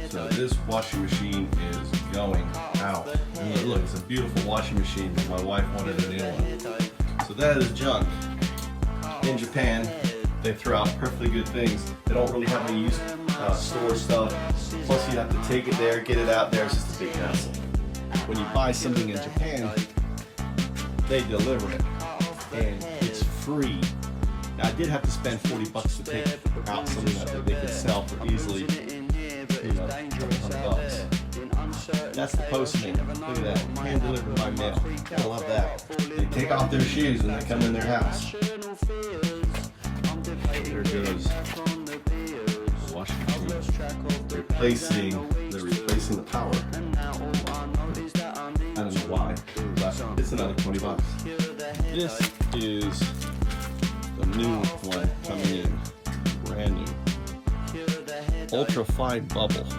So this washing machine is going out. And look, it's a beautiful washing machine, but my wife wanted a new one. So that is junk. In Japan, they throw out perfectly good things. They don't really have any use store stuff. Plus you have to take it there, get it out there. It's just a big hassle. When you buy something in Japan, they deliver it, and it's free. Now I did have to spend $40 to take out something that they could sell for easily, $100. That's the postman. Look at that, hand delivered by mail. I love that. They take off their shoes when they come in their house. There goes the washing machine. They're replacing the power. I don't know why, but it's another $20. This is the new one coming in, brand new. Ultra fine bubble.